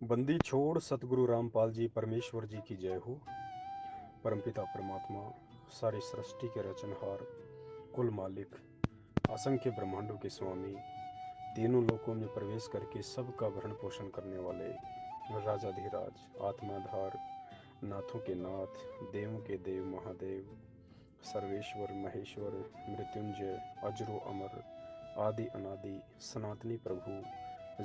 बंदी छोड़ सतगुरु रामपाल जी परमेश्वर जी की जय हो। परमपिता परमात्मा सारी सृष्टि के रचनहार, कुल मालिक, असंख्य ब्रह्मांडों के स्वामी, तीनों लोकों में प्रवेश करके सबका भरण पोषण करने वाले राजाधिराज, आत्माधार, नाथों के नाथ, देवों के देव महादेव, सर्वेश्वर महेश्वर, मृत्युंजय, अजरो अमर, आदि अनादि, सनातनी प्रभु,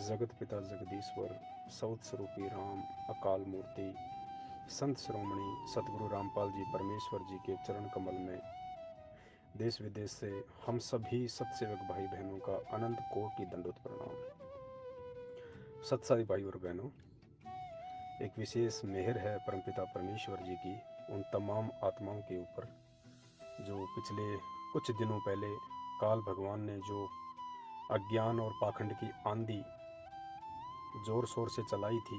जगत पिता जगदीश्वर, सौत स्वरूपी राम, अकाल मूर्ति, संत श्रोमणी सतगुरु रामपाल जी परमेश्वर जी के चरण कमल में देश विदेश से हम सभी सत्सेवक भाई बहनों का अनंत कोटि दंडोत प्रणाम। सत्साई भाई और बहनों, एक विशेष मेहर है परमपिता परमेश्वर जी की उन तमाम आत्माओं के ऊपर जो पिछले कुछ दिनों पहले काल भगवान ने जो अज्ञान और पाखंड की आंधी जोर शोर से चलाई थी,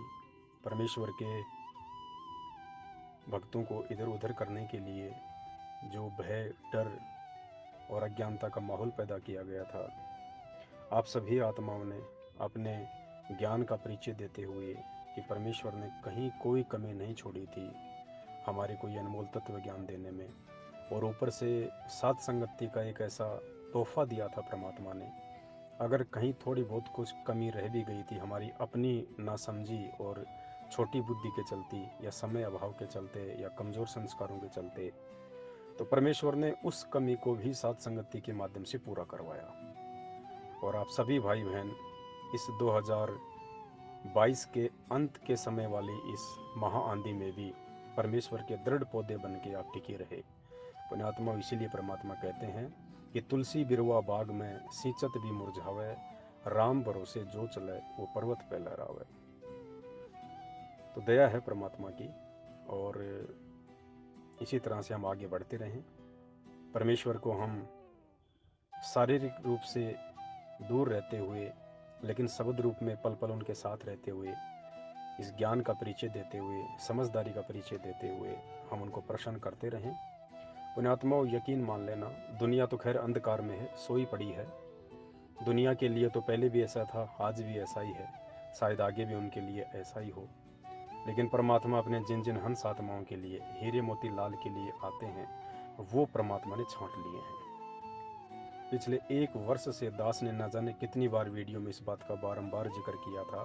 परमेश्वर के भक्तों को इधर उधर करने के लिए जो भय, डर और अज्ञानता का माहौल पैदा किया गया था, आप सभी आत्माओं ने अपने ज्ञान का परिचय देते हुए कि परमेश्वर ने कहीं कोई कमी नहीं छोड़ी थी हमारे को ये अनमोल तत्व ज्ञान देने में, और ऊपर से सात संगति का एक ऐसा तोहफा दिया था परमात्मा ने। अगर कहीं थोड़ी बहुत कुछ कमी रह भी गई थी हमारी अपनी नासमझी और छोटी बुद्धि के चलती, या समय अभाव के चलते, या कमज़ोर संस्कारों के चलते, तो परमेश्वर ने उस कमी को भी सात संगति के माध्यम से पूरा करवाया। और आप सभी भाई बहन इस 2022 के अंत के समय वाली इस महा आंधी में भी परमेश्वर के दृढ़ पौधे बन के आप टिके रहे। पुण्यात्मा, इसीलिए परमात्मा कहते हैं कि तुलसी बिरुआ बाग में सिंचत भी मुरझावे, राम भरोसे जो चले वो पर्वत पे लहरावे। तो दया है परमात्मा की, और इसी तरह से हम आगे बढ़ते रहें। परमेश्वर को हम शारीरिक रूप से दूर रहते हुए, लेकिन शब्द रूप में पल पल उनके साथ रहते हुए, इस ज्ञान का परिचय देते हुए, समझदारी का परिचय देते हुए हम उनको प्रसन्न करते रहें। पुण्यात्माओं, यकीन मान लेना, दुनिया तो खैर अंधकार में है, सोई पड़ी है। दुनिया के लिए तो पहले भी ऐसा था, आज भी ऐसा ही है, शायद आगे भी उनके लिए ऐसा ही हो। लेकिन परमात्मा अपने जिन जिन हंस आत्माओं के लिए, हीरे मोती लाल के लिए आते हैं, वो परमात्मा ने छांट लिए हैं। पिछले एक वर्ष से दास ने न जाने कितनी बार वीडियो में इस बात का बारंबार जिक्र किया था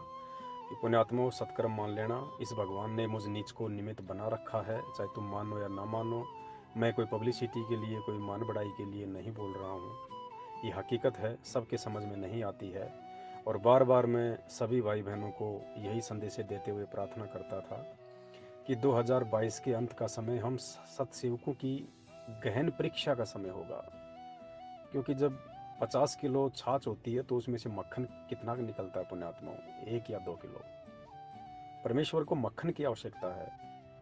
कि पुण्यात्माओं, सत्कर्म मान लेना, इस भगवान ने मुझ नीच को निमित्त बना रखा है, चाहे तुम मानो या ना मानो। मैं कोई पब्लिसिटी के लिए, कोई मान बढ़ाई के लिए नहीं बोल रहा हूँ, ये हकीकत है, सबके समझ में नहीं आती है। और बार बार मैं सभी भाई बहनों को यही संदेश देते हुए प्रार्थना करता था कि 2022 के अंत का समय हम सत्सेवकों की गहन परीक्षा का समय होगा। क्योंकि जब 50 किलो छाछ होती है तो उसमें से मक्खन कितना निकलता है पुण्यात्माओं? 1 या 2 किलो। परमेश्वर को मक्खन की आवश्यकता है।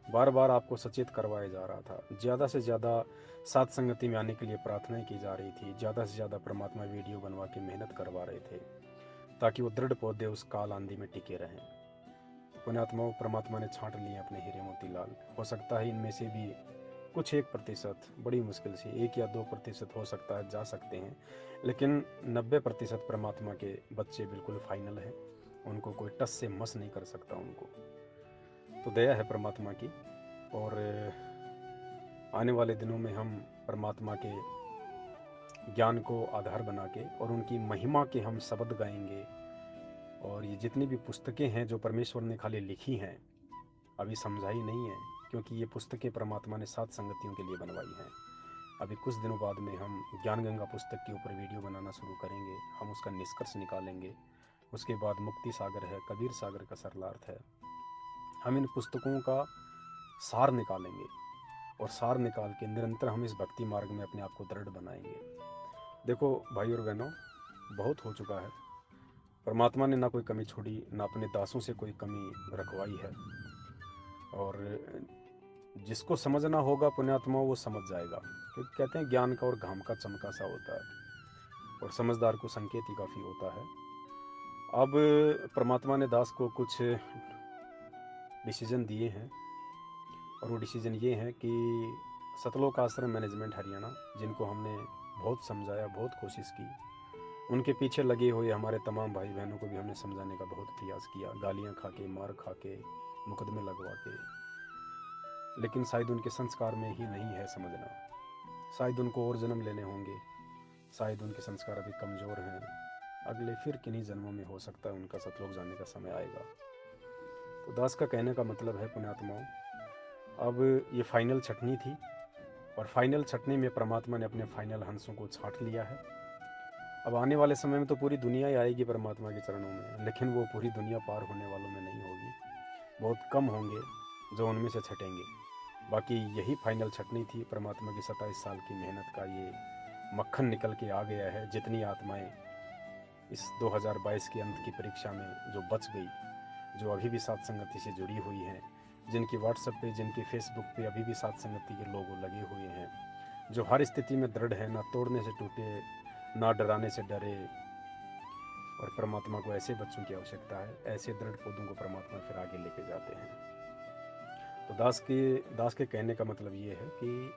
बार बार आपको सचेत करवाया जा रहा था, ज़्यादा से ज़्यादा सात संगति में आने के लिए प्रार्थनाएं की जा रही थी, ज़्यादा से ज़्यादा परमात्मा वीडियो बनवा के मेहनत करवा रहे थे ताकि वो दृढ़ पौधे उस काल आंधी में टिके रहें। पुण्यात्माओं, परमात्मा ने छांट लिए अपने हीरे मोती लाल। हो सकता है इनमें से भी कुछ 1%, बड़ी मुश्किल से 1 या 2% हो सकता है, जा सकते हैं, लेकिन 90% परमात्मा के बच्चे बिल्कुल फाइनल हैं। उनको कोई टस से मस नहीं कर सकता उनको। तो दया है परमात्मा की, और आने वाले दिनों में हम परमात्मा के ज्ञान को आधार बना के और उनकी महिमा के हम शब्द गाएंगे। और ये जितनी भी पुस्तकें हैं जो परमेश्वर ने खाली लिखी हैं, अभी समझाई नहीं है, क्योंकि ये पुस्तकें परमात्मा ने सात संगतियों के लिए बनवाई हैं। अभी कुछ दिनों बाद में हम ज्ञान गंगा पुस्तक के ऊपर वीडियो बनाना शुरू करेंगे, हम उसका निष्कर्ष निकालेंगे। उसके बाद मुक्ति सागर है, कबीर सागर का सरलार्थ है। हम इन पुस्तकों का सार निकालेंगे, और सार निकाल के निरंतर हम इस भक्ति मार्ग में अपने आप को दृढ़ बनाएंगे। देखो भाई और बहनों, बहुत हो चुका है। परमात्मा ने ना कोई कमी छोड़ी, ना अपने दासों से कोई कमी रखवाई है। और जिसको समझना होगा पुण्यात्मा, वो समझ जाएगा, क्योंकि कहते हैं ज्ञान का और घाम का चमका सा होता है, और समझदार को संकेत ही काफ़ी होता है। अब परमात्मा ने दास को कुछ डिसीजन दिए हैं, और वो डिसीजन ये हैं कि सतलोक आश्रम मैनेजमेंट हरियाणा, जिनको हमने बहुत समझाया, बहुत कोशिश की, उनके पीछे लगे हुए हमारे तमाम भाई बहनों को भी हमने समझाने का बहुत प्रयास किया, गालियाँ खा के, मार खा के, मुकदमे लगवा के, लेकिन शायद उनके संस्कार में ही नहीं है समझना। शायद उनको और जन्म लेने होंगे, शायद उनके संस्कार अभी कमज़ोर हैं, अगले फिर किन्हीं जन्मों में हो सकता है उनका सतलोक जाने का समय आएगा। तो दास का कहने का मतलब है पुण्यात्माओं, अब ये फाइनल छटनी थी, और फाइनल छटनी में परमात्मा ने अपने फाइनल हंसों को छाट लिया है। अब आने वाले समय में तो पूरी दुनिया ही आएगी परमात्मा के चरणों में, लेकिन वो पूरी दुनिया पार होने वालों में नहीं होगी। बहुत कम होंगे जो उनमें से छटेंगे। बाकी यही फाइनल छटनी थी। परमात्मा की 27 साल की मेहनत का ये मक्खन निकल के आ गया है। जितनी आत्माएं इस 2022 के अंत की परीक्षा में जो बच गई, जो अभी भी साथ संगति से जुड़ी हुई हैं, जिनकी व्हाट्सएप पे, जिनकी फेसबुक पे अभी भी साथ संगति के लोग लगे हुए हैं, जो हर स्थिति में दृढ़ है, ना तोड़ने से टूटे, ना डराने से डरे। और परमात्मा को ऐसे बच्चों की आवश्यकता है, ऐसे दृढ़ पौधों को परमात्मा फिर आगे लेके जाते हैं। तो दास के कहने का मतलब ये है कि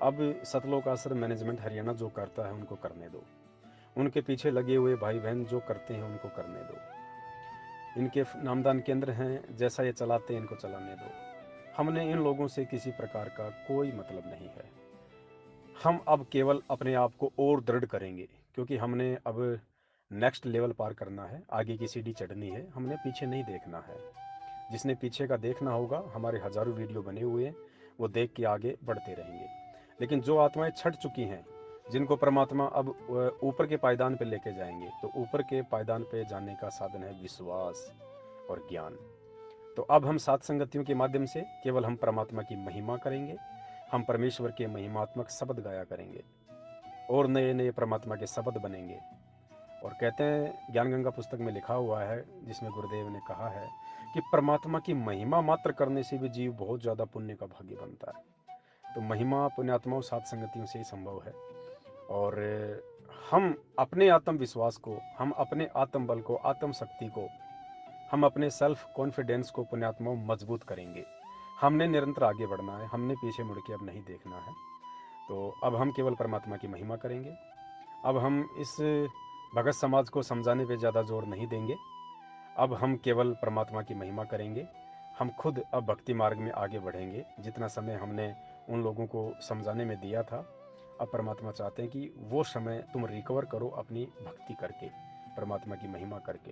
अब सतलोक आश्रम मैनेजमेंट हरियाणा जो करता है उनको करने दो, उनके पीछे लगे हुए भाई बहन जो करते हैं उनको करने दो, इनके नामदान केंद्र हैं, जैसा ये चलाते हैं इनको चलाने दो। हमने इन लोगों से किसी प्रकार का कोई मतलब नहीं है। हम अब केवल अपने आप को और दृढ़ करेंगे, क्योंकि हमने अब नेक्स्ट लेवल पार करना है, आगे की सीढ़ी चढ़नी है, हमने पीछे नहीं देखना है। जिसने पीछे का देखना होगा, हमारे हजारों वीडियो बने हुए हैं, वो देख के आगे बढ़ते रहेंगे। लेकिन जो आत्माएं छट चुकी हैं, जिनको परमात्मा अब ऊपर के पायदान पे लेके जाएंगे, तो ऊपर के पायदान पे जाने का साधन है विश्वास और ज्ञान। तो अब हम सात संगतियों के माध्यम से केवल हम परमात्मा की महिमा करेंगे, हम परमेश्वर के महिमात्मक शब्द गाया करेंगे और नए नए परमात्मा के शब्द बनेंगे। और कहते हैं, ज्ञान गंगा पुस्तक में लिखा हुआ है, जिसमें गुरुदेव ने कहा है कि परमात्मा की महिमा मात्र करने से भी जीव बहुत ज़्यादा पुण्य का भागी बनता है। तो महिमा पुण्यात्माओं सात संगतियों से ही संभव है। और हम अपने आत्मविश्वास को, हम अपने आत्म बल को, आत्म शक्ति को, हम अपने सेल्फ कॉन्फिडेंस को पुण्यात्माओं मजबूत करेंगे। हमने निरंतर आगे बढ़ना है, हमने पीछे मुड़ के अब नहीं देखना है। तो अब हम केवल परमात्मा की महिमा करेंगे। अब हम इस भगत समाज को समझाने पे ज़्यादा जोर नहीं देंगे। अब हम केवल परमात्मा की महिमा करेंगे। हम खुद अब भक्ति मार्ग में आगे बढ़ेंगे। जितना समय हमने उन लोगों को समझाने में दिया था, अब परमात्मा चाहते हैं कि वो समय तुम रिकवर करो अपनी भक्ति करके, परमात्मा की महिमा करके।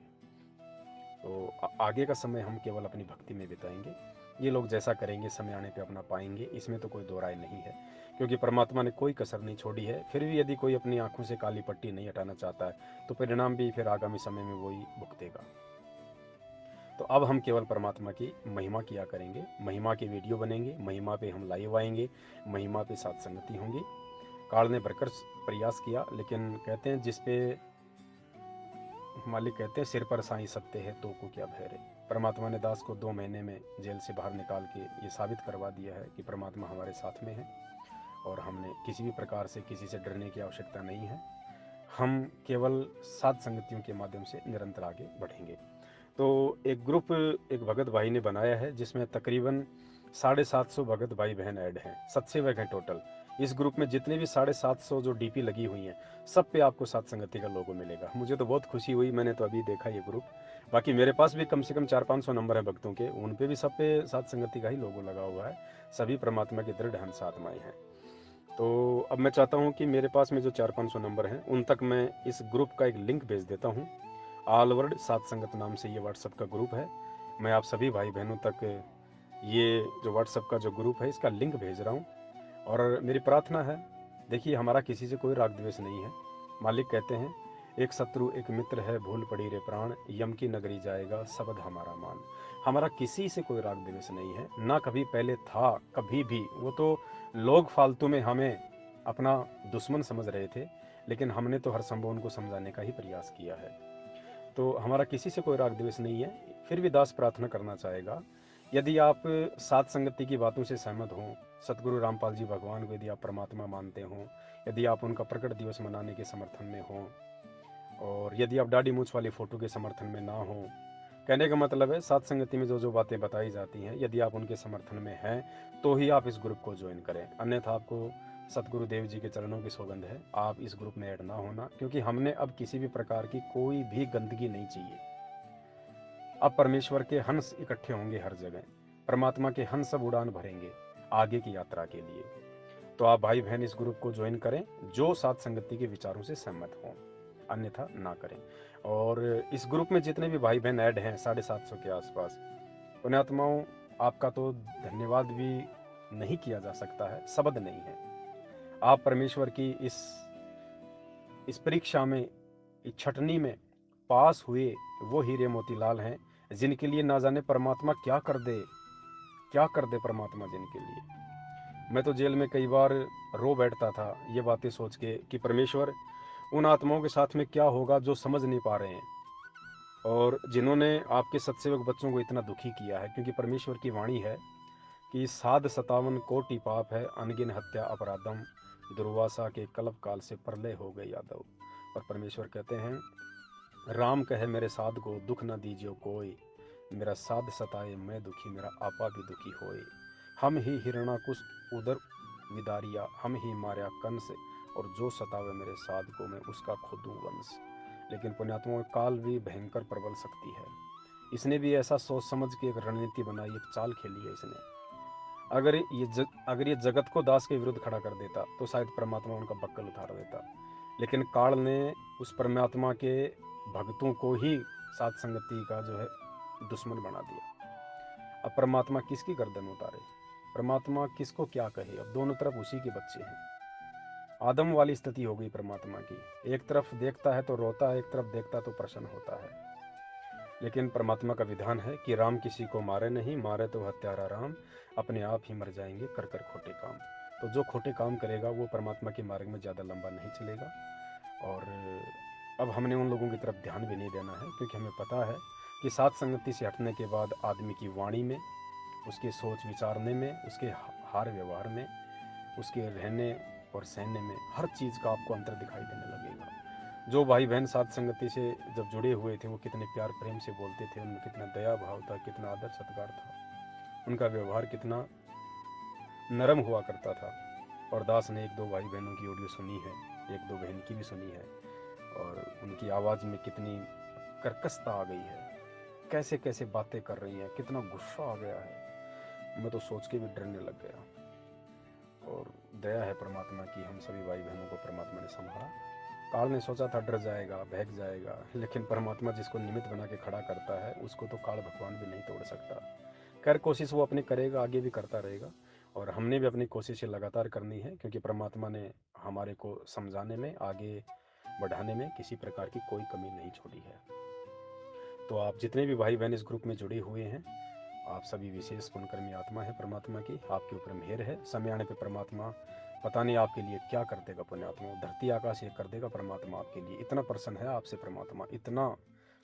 तो आगे का समय हम केवल अपनी भक्ति में बिताएंगे। ये लोग जैसा करेंगे समय आने पे अपना पाएंगे, इसमें तो कोई दो राय नहीं है, क्योंकि परमात्मा ने कोई कसर नहीं छोड़ी है। फिर भी यदि कोई अपनी आंखों से काली पट्टी नहीं हटाना चाहता है, तो परिणाम भी फिर आगामी समय में वही भुगतेगा। तो अब हम केवल परमात्मा की महिमा किया करेंगे, महिमा के वीडियो बनेंगे, महिमा पे हम लाइव आएंगे, महिमा पे साथ संगति होंगी। काल ने भरकर प्रयास किया, लेकिन कहते हैं जिस पे मालिक कहते हैं सिर पर साईं सत्य है तो को क्या भय रे। परमात्मा ने दास को 2 महीने में जेल से बाहर निकाल के ये साबित करवा दिया है कि परमात्मा हमारे साथ में है, और हमने किसी भी प्रकार से किसी से डरने की आवश्यकता नहीं है। हम केवल सात संगतियों के माध्यम से निरंतर आगे बढ़ेंगे। तो एक ग्रुप एक भगत भाई ने बनाया है, जिसमें तकरीबन 750 भगत भाई बहन ऐड हैं, सत्सेवक हैं टोटल। इस ग्रुप में जितने भी 750 जो डीपी लगी हुई हैं, सब पे आपको सात संगति का लोगो मिलेगा। मुझे तो बहुत खुशी हुई, मैंने तो अभी देखा ये ग्रुप। बाकी मेरे पास भी कम से कम 400-500 नंबर है भक्तों के, उन पे भी सब पे सात संगति का ही लोगो लगा हुआ है। सभी परमात्मा की दृढ़ हंस आत्माएं हैं। तो अब मैं चाहता हूँ कि मेरे पास में जो 400-500 नंबर हैं, उन तक मैं इस ग्रुप का एक लिंक भेज देता हूँ। ऑल वर्ल्ड सात संगत नाम से ये व्हाट्सएप का ग्रुप है। मैं आप सभी भाई बहनों तक ये जो व्हाट्सएप का जो ग्रुप है, इसका लिंक भेज रहा हूँ। और मेरी प्रार्थना है, देखिए हमारा किसी से कोई राग द्वेष नहीं है। मालिक कहते हैं, एक शत्रु एक मित्र है, भूल पड़ी रे प्राण, यम की नगरी जाएगा शब्द हमारा मान। हमारा किसी से कोई राग द्वेष नहीं है, ना कभी पहले था, कभी भी। वो तो लोग फालतू में हमें अपना दुश्मन समझ रहे थे, लेकिन हमने तो हर संभव उनको समझाने का ही प्रयास किया है। तो हमारा किसी से कोई राग द्वेष नहीं है। फिर भी दास प्रार्थना करना चाहेगा, यदि आप सात संगति की बातों से सहमत हों, सतगुरु रामपाल जी भगवान को यदि आप परमात्मा मानते हों, यदि आप उनका प्रकट दिवस मनाने के समर्थन में हों, और यदि आप दाढ़ी मूछ वाली फ़ोटो के समर्थन में ना हों, कहने का मतलब है सात संगति में जो जो बातें बताई जाती हैं, यदि आप उनके समर्थन में हैं तो ही आप इस ग्रुप को ज्वाइन करें। अन्यथा आपको सतगुरुदेव जी के चरणों की सौगंध है, आप इस ग्रुप में ऐड ना होना, क्योंकि हमने अब किसी भी प्रकार की कोई भी गंदगी नहीं चाहिए। अब परमेश्वर के हंस इकट्ठे होंगे हर जगह, परमात्मा के हंस सब उड़ान भरेंगे आगे की यात्रा के लिए। तो आप भाई बहन इस ग्रुप को ज्वाइन करें जो सात संगति के विचारों से सहमत हों, अन्यथा ना करें। और इस ग्रुप में जितने भी भाई बहन ऐड हैं 750 के आसपास, पुण्यात्माओं, आपका तो धन्यवाद भी नहीं किया जा सकता है, शब्द नहीं है। आप परमेश्वर की इस परीक्षा में, इस छटनी में पास हुए वो हीरे मोतीलाल हैं, जिनके लिए ना जाने परमात्मा क्या कर दे परमात्मा जिनके लिए। मैं तो जेल में कई बार रो बैठता था ये बातें सोच के कि परमेश्वर उन आत्माओं के साथ में क्या होगा जो समझ नहीं पा रहे हैं, और जिन्होंने आपके सत्सेवक बच्चों को इतना दुखी किया है। क्योंकि परमेश्वर की वाणी है कि 57 कोटि पाप है, अनगिन हत्या अपराधम, दुर्वासा के कल्प काल से प्रलय हो गए यादव। और परमेश्वर कहते हैं, राम कहे मेरे साध को दुख न दीजियो कोई, मेरा साध सताए मैं दुखी, मेरा आपा भी दुखी होए। हम ही हिरणाकुश उदर विदारिया, हम ही मार्या कंस, और जो सतावे मेरे साध को मैं उसका खुदूं वंश। लेकिन पुण्यात्माओं, काल भी भयंकर प्रबल शक्ति है। इसने भी ऐसा सोच समझ के एक रणनीति बनाई, एक चाल खेली है इसने। अगर ये जगत को दास के विरुद्ध खड़ा कर देता तो शायद परमात्मा उनका बक्कल उतार देता। लेकिन काल ने उस परमात्मा के भक्तों को ही सात संगति का जो है दुश्मन बना दिया। अब परमात्मा किसकी गर्दन उतारे, परमात्मा किसको क्या कहे। अब दोनों तरफ उसी के बच्चे हैं। आदम वाली स्थिति हो गई परमात्मा की, एक तरफ देखता है तो रोता है, एक तरफ देखता तो प्रसन्न होता है। लेकिन परमात्मा का विधान है कि राम किसी को मारे नहीं, मारे तो हत्यारा राम, अपने आप ही मर जाएंगे कर कर खोटे काम। तो जो खोटे काम करेगा वो परमात्मा के मार्ग में ज़्यादा लंबा नहीं चलेगा। और अब हमने उन लोगों की तरफ ध्यान भी नहीं देना है, क्योंकि हमें पता है कि सात संगति से हटने के बाद आदमी की वाणी में, उसके सोच विचारने में, उसके हार व्यवहार में, उसके रहने और सहने में, हर चीज़ का आपको अंतर दिखाई देने लगेगा। जो भाई बहन सात संगति से जब जुड़े हुए थे वो कितने प्यार प्रेम से बोलते थे, उनमें कितना दया भाव था, कितना आदर सत्कार था, उनका व्यवहार कितना नरम हुआ करता था। और दास ने एक दो भाई बहनों की ऑडियो सुनी है, एक दो बहन की भी सुनी है, और उनकी आवाज़ में कितनी कर्कशता आ गई है, कैसे कैसे बातें कर रही हैं, कितना गुस्सा आ गया है, मैं तो सोच के भी डरने लग गया। और दया है परमात्मा की, हम सभी भाई बहनों को परमात्मा ने संभाला। काल ने सोचा था डर जाएगा, बहक जाएगा, लेकिन परमात्मा जिसको निमित्त बना के खड़ा करता है उसको तो काल भगवान भी नहीं तोड़ सकता। खैर, कोशिश वो अपनी करेगा, आगे भी करता रहेगा, और हमने भी अपनी कोशिशें लगातार करनी है, क्योंकि परमात्मा ने हमारे को समझाने में, आगे बढ़ाने में किसी प्रकार की कोई कमी नहीं छोड़ी है। तो आप जितने भी भाई बहन इस ग्रुप में जुड़े हुए हैं, आप सभी विशेष पुण्यकर्मी आत्मा है परमात्मा की, आपके ऊपर मेहर है। समय आने पे परमात्मा पता नहीं आपके लिए क्या कर देगा। पुण्यात्मा, धरती आकाश एक कर देगा परमात्मा आपके लिए। इतना प्रसन्न है आपसे परमात्मा, इतना,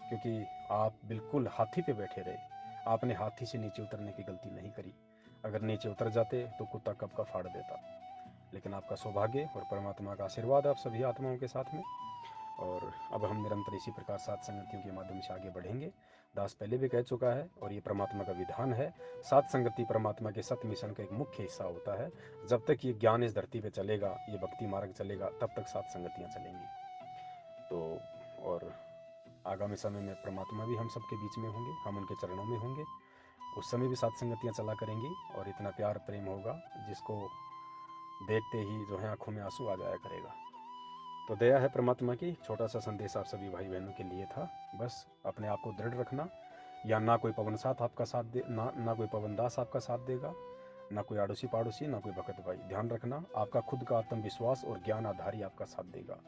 क्योंकि आप बिल्कुल हाथी पे बैठे रहे, आपने हाथी से नीचे उतरने की गलती नहीं करी। अगर नीचे उतर जाते तो कुत्ता कब का फाड़ देता। लेकिन आपका सौभाग्य और परमात्मा का आशीर्वाद आप सभी आत्माओं के साथ में। और अब हम निरंतर इसी प्रकार सात संगतियों के माध्यम से आगे बढ़ेंगे। दास पहले भी कह चुका है, और ये परमात्मा का विधान है, सात संगति परमात्मा के सत मिशन का एक मुख्य हिस्सा होता है। जब तक ये ज्ञान इस धरती पे चलेगा, ये भक्ति मार्ग चलेगा, तब तक सात संगतियाँ चलेंगी। तो और आगामी समय में परमात्मा भी हम सबके बीच में होंगे, हम उनके चरणों में होंगे, उस समय भी सात संगतियाँ चला करेंगी, और इतना प्यार प्रेम होगा जिसको देखते ही जो है आंखों में आंसू आ जाया करेगा। तो दया है परमात्मा की। छोटा सा संदेश आप सभी भाई बहनों के लिए था। बस अपने आप को दृढ़ रखना, या ना कोई पवन साथ आपका साथ दे, ना कोई पवन दास आपका साथ देगा, ना कोई आड़ोसी पाड़ोसी, ना कोई भगत भाई। ध्यान रखना, आपका खुद का आत्मविश्वास और ज्ञान आधार ही आपका साथ देगा।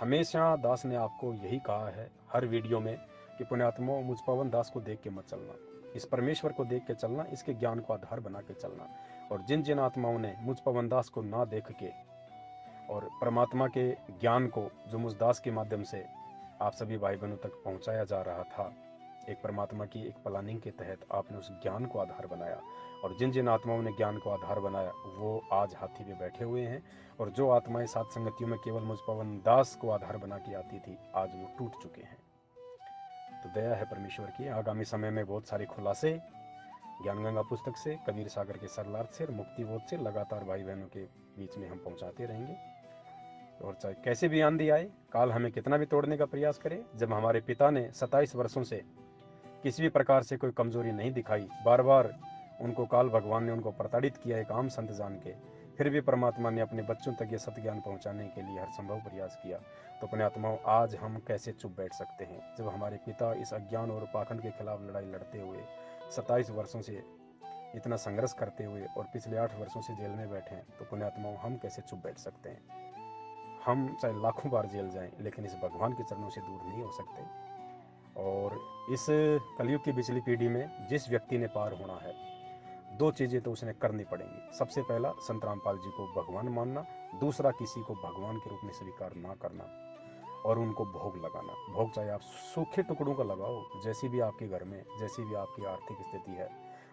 हमेशा दास ने आपको यही कहा है हर वीडियो में कि पुण्यात्मा, मुझ पवन दास को देख के मत चलना, इस परमेश्वर को देख के चलना, इसके ज्ञान को आधार बना के चलना। और जिन जिन आत्माओं ने मुझ पवन दास को ना देख के और परमात्मा के ज्ञान को जो मुझ दास के माध्यम से आप सभी भाई बहनों तक पहुंचाया जा रहा था, एक परमात्मा की एक प्लानिंग के तहत आपने उस ज्ञान को आधार बनाया, और जिन जिन आत्माओं ने ज्ञान को आधार बनाया वो आज हाथी पे बैठे हुए हैं। और जो आत्माएं सात संगतियों में केवल मुझ पवन दास को आधार बना के आती थी, आज वो टूट चुके हैं। तो दया है परमेश्वर की। आगामी समय में बहुत सारे खुलासे ज्ञान गंगा पुस्तक से, कबीर सागर के सरलार्थ से और मुक्ति बोध से लगातार भाई बहनों के बीच में हम पहुंचाते रहेंगे। और चाहे कैसे भी आंधी आए, काल हमें कितना भी तोड़ने का प्रयास करे, जब हमारे पिता ने 27 वर्षों से किसी भी प्रकार से कोई कमजोरी नहीं दिखाई, बार बार उनको काल भगवान ने उनको प्रताड़ित किया एक आम संत जान के, फिर भी परमात्मा ने अपने बच्चों तक ये सत्य ज्ञान पहुंचाने के लिए हर संभव प्रयास किया। तो अपने आत्माओं, आज हम कैसे चुप बैठ सकते हैं जब हमारे पिता इस अज्ञान और पाखंड के खिलाफ लड़ाई लड़ते हुए 27 वर्षों से इतना संघर्ष करते हुए और पिछले 8 वर्षों से जेल में बैठे हैं। तो पुण्यात्माओं, हम कैसे चुप बैठ सकते हैं? हम चाहे लाखों बार जेल जाएं, लेकिन इस भगवान के चरणों से दूर नहीं हो सकते। और इस कलयुग की पिछली पीढ़ी में जिस व्यक्ति ने पार होना है, 2 चीज़ें तो उसने करनी पड़ेंगी। सबसे पहला, संत रामपाल जी को भगवान मानना, दूसरा किसी को भगवान के रूप में स्वीकार ना करना और उनको भोग लगाना। भोग चाहे आप सूखे टुकड़ों का लगाओ, जैसी भी आपके घर में, जैसी भी आपकी आर्थिक स्थिति है।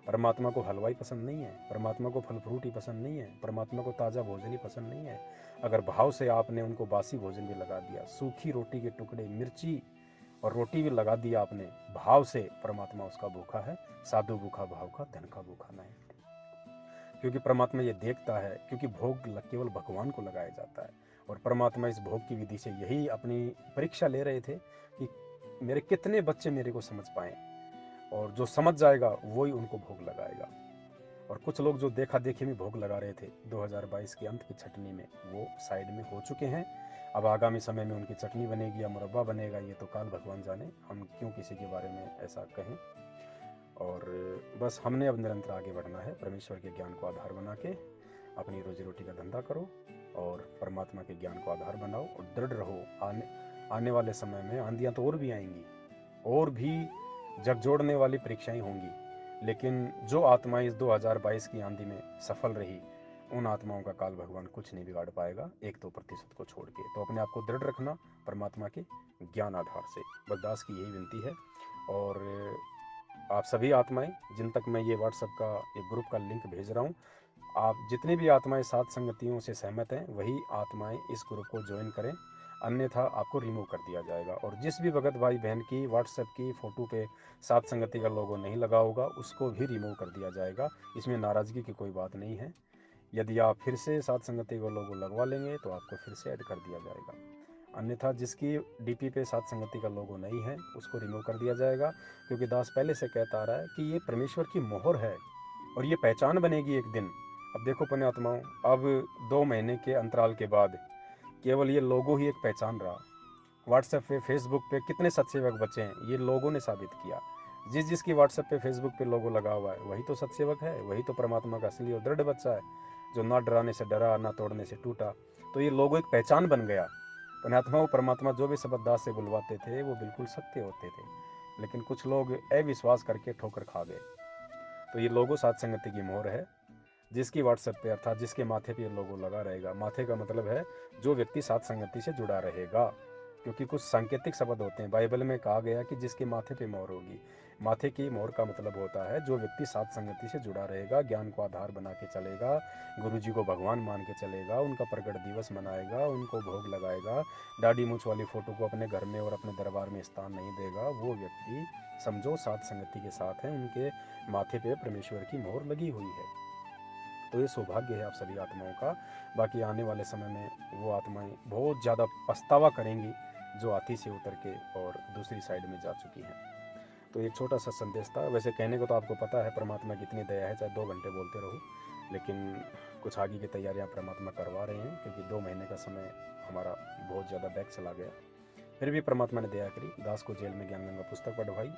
परमात्मा को हलवाई पसंद नहीं है, परमात्मा को फल फ्रूट ही पसंद नहीं है, परमात्मा को ताज़ा भोजन ही पसंद नहीं है। अगर भाव से आपने उनको बासी भोजन भी लगा दिया, सूखी रोटी के टुकड़े, मिर्ची और रोटी भी लगा दिया आपने भाव से, परमात्मा उसका भूखा है। साधु भूखा भाव का, धन का भूखा नहीं। क्योंकि परमात्मा ये देखता है, क्योंकि भोग केवल भगवान को लगाया जाता है। और परमात्मा इस भोग की विधि से यही अपनी परीक्षा ले रहे थे कि मेरे कितने बच्चे मेरे को समझ पाए, और जो समझ जाएगा वही उनको भोग लगाएगा। और कुछ लोग जो देखा देखी में भोग लगा रहे थे 2022 के अंत की छटनी में, वो साइड में हो चुके हैं। अब आगामी समय में उनकी चटनी बनेगी या मुरब्बा बनेगा, ये तो काल भगवान जाने। हम क्यों किसी के बारे में ऐसा कहें। और बस हमने अब निरंतर आगे बढ़ना है, परमेश्वर के ज्ञान को आधार बना के अपनी रोजी रोटी का धंधा करो और परमात्मा के ज्ञान को आधार बनाओ और दृढ़ रहो। आने वाले समय में आंधियाँ तो और भी आएंगी, और भी झकझोरने वाली परीक्षाएं होंगी, लेकिन जो आत्माएं इस 2022 की आंधी में सफल रही, उन आत्माओं का काल भगवान कुछ नहीं बिगाड़ पाएगा, 1-2% को छोड़ के। तो अपने आप को दृढ़ रखना परमात्मा के ज्ञान आधार से, बस दास की यही विनती है। और आप सभी आत्माएं, जिन तक मैं ये व्हाट्सएप का एक ग्रुप का लिंक भेज रहा हूँ, आप जितनी भी आत्माएं सात संगतियों से सहमत हैं, वही आत्माएं इस ग्रुप को ज्वाइन करें, अन्यथा आपको रिमूव कर दिया जाएगा। और जिस भी भगत भाई बहन की व्हाट्सएप की फ़ोटो पे सात संगति का लोगो नहीं लगा होगा, उसको भी रिमूव कर दिया जाएगा। इसमें नाराज़गी की कोई बात नहीं है। यदि आप फिर से सात संगति का लोगो लगवा लेंगे तो आपको फिर से ऐड कर दिया जाएगा, अन्यथा जिसकी डीपी पे सात संगति का लोगो नहीं है उसको रिमूव कर दिया जाएगा। क्योंकि दास पहले से कहता आ रहा है कि ये परमेश्वर की मोहर है और ये पहचान बनेगी एक दिन। अब देखो पुण्यात्माओं, अब 2 महीने के अंतराल के बाद केवल ये लोगो ही एक पहचान रहा। व्हाट्सएप पे, फेसबुक पे कितने सत्सेवक बचे हैं, ये लोगों ने साबित किया। जिसकी व्हाट्सएप पे, फेसबुक पे लोगो लगा हुआ है, वही तो सत्सेवक है, वही तो परमात्मा का असली और दृढ़ बच्चा है, जो ना डराने से डरा, ना तोड़ने से टूटा। तो ये लोगो एक पहचान बन गया। पुण्यात्माओं, परमात्मा जो भी शब्द दास से बुलवाते थे वो बिल्कुल सत्य होते थे, लेकिन कुछ लोग अविश्वास करके ठोकर खा गए। तो ये लोगो सात संगति की मोहर है। जिसकी व्हाट्सएप पे, अर्थात जिसके माथे पे ये लोगो लगा रहेगा, माथे का मतलब है जो व्यक्ति सात संगति से जुड़ा रहेगा। क्योंकि कुछ सांकेतिक शब्द होते हैं, बाइबल में कहा गया कि जिसके माथे पे मोहर होगी। माथे की मोहर का मतलब होता है जो व्यक्ति सात संगति से जुड़ा रहेगा, ज्ञान को आधार बना के चलेगा, गुरु जी को भगवान मान के चलेगा, उनका प्रगट दिवस मनाएगा, उनको भोग लगाएगा, दाढ़ी मूछ वाली फोटो को अपने घर में और अपने दरबार में स्थान नहीं देगा, वो व्यक्ति समझो सात संगति के साथ है, उनके माथे पे परमेश्वर की मोहर लगी हुई है। तो ये सौभाग्य है आप सभी आत्माओं का। बाकी आने वाले समय में वो आत्माएं बहुत ज़्यादा पछतावा करेंगी जो हाथी से उतर के और दूसरी साइड में जा चुकी हैं। तो एक छोटा सा संदेश था। वैसे कहने को तो आपको पता है परमात्मा की इतनी दया है, चाहे 2 घंटे बोलते रहो, लेकिन कुछ आगे की तैयारियां परमात्मा करवा रहे हैं, क्योंकि 2 महीने का समय हमारा बहुत ज़्यादा बैक चला गया। फिर भी परमात्मा ने दया करी, दास को जेल में ज्ञान गंगा पुस्तक पढ़वाई,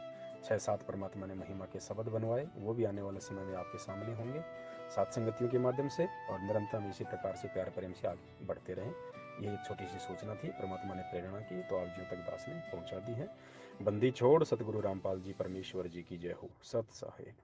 6-7 परमात्मा ने महिमा के शब्द बनवाए, वो भी आने वाले समय में आपके सामने होंगे सात संगतियों के माध्यम से। और निरंतर हम इसी प्रकार से प्यार प्रेम से आगे बढ़ते रहें। ये एक छोटी सी सूचना थी, परमात्मा ने प्रेरणा की तो आप जो तक दास ने पहुंचा दी है। बंदी छोड़ सतगुरु रामपाल जी परमेश्वर जी की जय हो। सत साहेब।